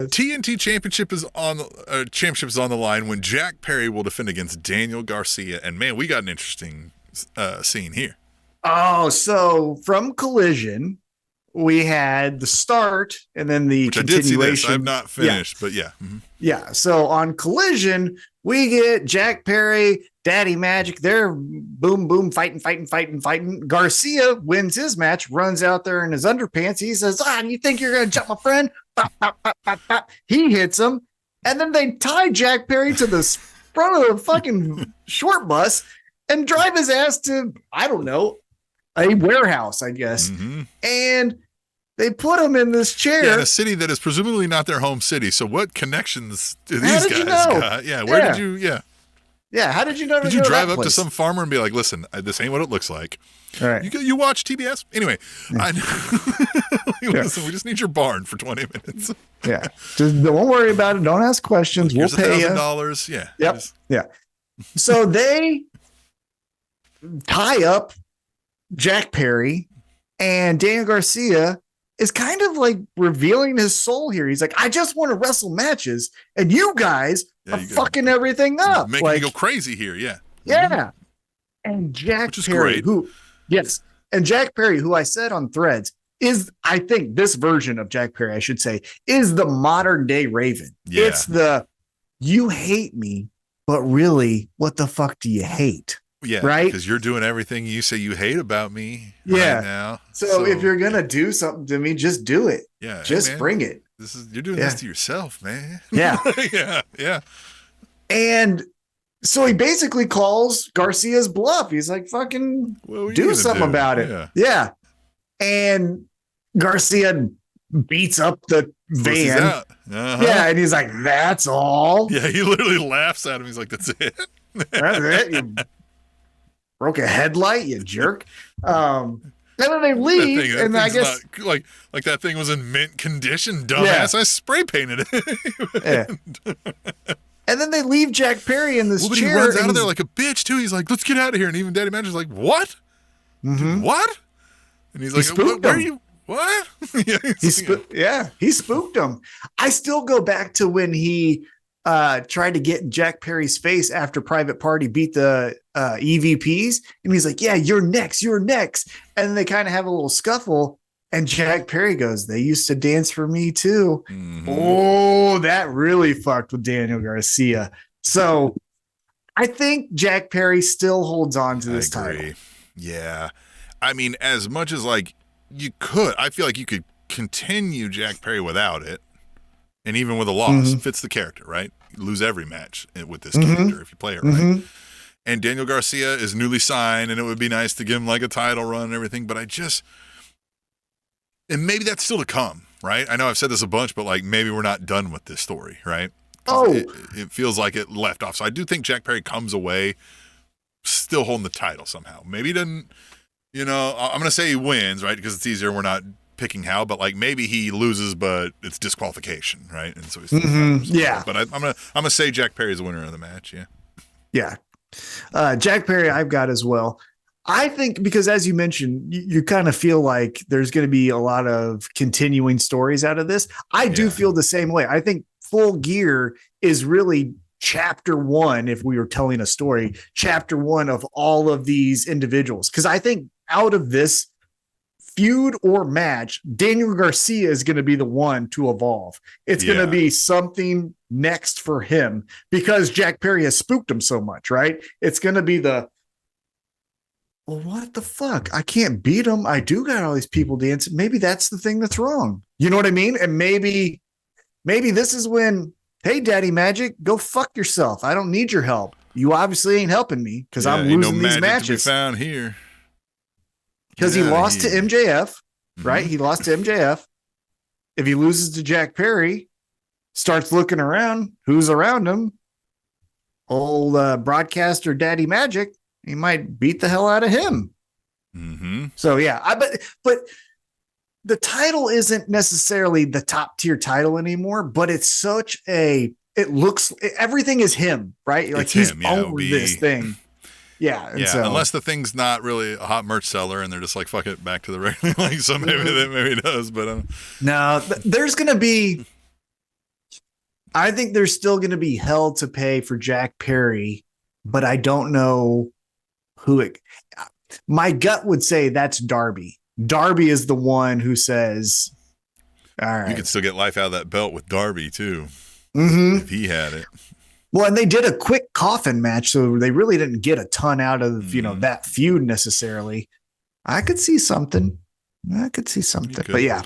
TNT championship is on the line when Jack Perry will defend against Daniel Garcia. And man, we got an interesting scene here. Oh, so from Collision, we had the start and then the Which continuation. I did see this. I've not finished, but yeah. Mm-hmm. Yeah. So on Collision, we get Jack Perry, Daddy Magic. They're boom, fighting. Garcia wins his match, runs out there in his underpants. He says, you think you're going to jump my friend? Bop, bop, bop, bop, bop. He hits him. And then they tie Jack Perry to the front of the fucking short bus and drive his ass to, I don't know, a warehouse, I guess. Mm-hmm. And they put him in this chair. Yeah, in a city that is presumably not their home city. So what connections do these guys got? Yeah, where did you, Yeah, how did you know? Did you drive up to some farmer and be like, listen, this ain't what it looks like. All right. You watch TBS? Anyway, listen, we just need your barn for 20 minutes. Yeah. Just don't worry about it. Don't ask questions. We'll pay you. $1,000. Yeah. Yep. Yeah. So they tie up Jack Perry, and Daniel Garcia is kind of like revealing his soul here. He's like, I just want to wrestle matches, and you guys are fucking everything up. Making me go crazy here, yeah. Yeah. And Jack Perry, and Jack Perry, who I said on Threads, is, I think this version of Jack Perry, I should say, is the modern day Raven. Yeah. It's the, you hate me, but really, what the fuck do you hate? Yeah, right? Because you're doing everything you say you hate about me right now. So if you're gonna do something to me, just do it. Yeah, just bring it. You're doing this to yourself, man. Yeah, yeah. And so he basically calls Garcia's bluff. He's like, "Fucking do something about it." Yeah. And Garcia beats up the van. Uh-huh. Yeah, and he's like, "That's all." Yeah, he literally laughs at him. He's like, "That's it." That's it. You broke a headlight, you jerk. And then they leave, and I guess like that thing was in mint condition, dumbass. I spray painted it. And then they leave Jack Perry in this chair. He runs out of there like a bitch too. He's like, "Let's get out of here." And even Daddy Manager's like, "What? Mm-hmm. What?" And he's like, "Where are you? What?" He spooked him. I still go back to when he tried to get in Jack Perry's face after Private Party beat the EVPs, and he's like, "Yeah, you're next. And then they kind of have a little scuffle, and Jack Perry goes, "They used to dance for me too." Mm-hmm. Oh, that really fucked with Daniel Garcia. So I think Jack Perry still holds on to this title. Yeah, I mean, as much as like you could, I feel like you could continue Jack Perry without it. And even with a loss, fits the character, right? You lose every match with this character if you play it right. And Daniel Garcia is newly signed, and it would be nice to give him like a title run and everything. But and maybe that's still to come, right? I know I've said this a bunch, but like maybe we're not done with this story, right? It feels like it left off. So I do think Jack Perry comes away still holding the title somehow. Maybe he doesn't, I'm going to say he wins, right? Because it's easier. We're not picking how, but like maybe he loses, but it's disqualification, right? And so he's but I'm gonna say Jack Perry is the winner of the match. Yeah. Jack Perry I've got as well. I think because as you mentioned, you kind of feel like there's going to be a lot of continuing stories out of this. I do feel the same way. I think Full Gear is really chapter one. If we were telling a story, chapter one of all of these individuals, because I think out of this feud or match, Daniel Garcia is going to be the one to evolve. It's going to be something next for him because Jack Perry has spooked him so much, right? It's going to be what the fuck? I can't beat him. I do got all these people dancing. Maybe that's the thing that's wrong. You know what I mean? And maybe this is when, hey, Daddy Magic, go fuck yourself. I don't need your help. You obviously ain't helping me because I'm losing these matches. To be found here. Because he lost to MJF, right? He lost to MJF. If he loses to Jack Perry, starts looking around, who's around him? Old broadcaster Daddy Magic, he might beat the hell out of him. Mm-hmm. So but the title isn't necessarily the top tier title anymore, but it's everything is him, right? Like he's owned this thing. Yeah. Unless the thing's not really a hot merch seller and they're just like, fuck it, back to the regular. Like, so maybe it does, but no, there's going to be I think there's still going to be hell to pay for Jack Perry, but I don't know who it. My gut would say that's Darby. Darby is the one who says, all right. You could still get life out of that belt with Darby, too, if he had it. Well, and they did a quick coffin match, so they really didn't get a ton out of, that feud necessarily. I could see something. But yeah.